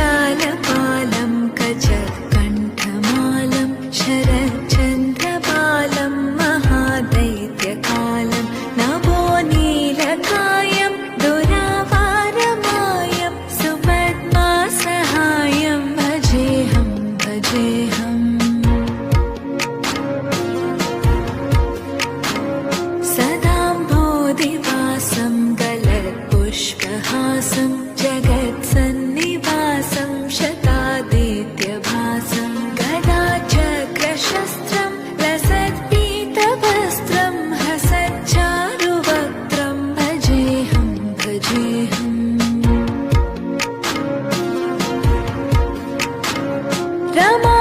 जगज्जालपालं कचत्कण्ठमालं शरच्चन्द्रबालं महादैत्यकालं नभो नीलकायं दुरावारमायं सुपद्मासहायं भजेऽहं भजेऽहम् सदाम्भोधिवासं गलत्पुष्पहासं जगत्सन्निवासं शतादित्यभासं गदाचक्रशस्त्रं लसत्पीतवस्त्रं हसच्चारुवक्त्रं भजेऽहं भजेऽहम् Rama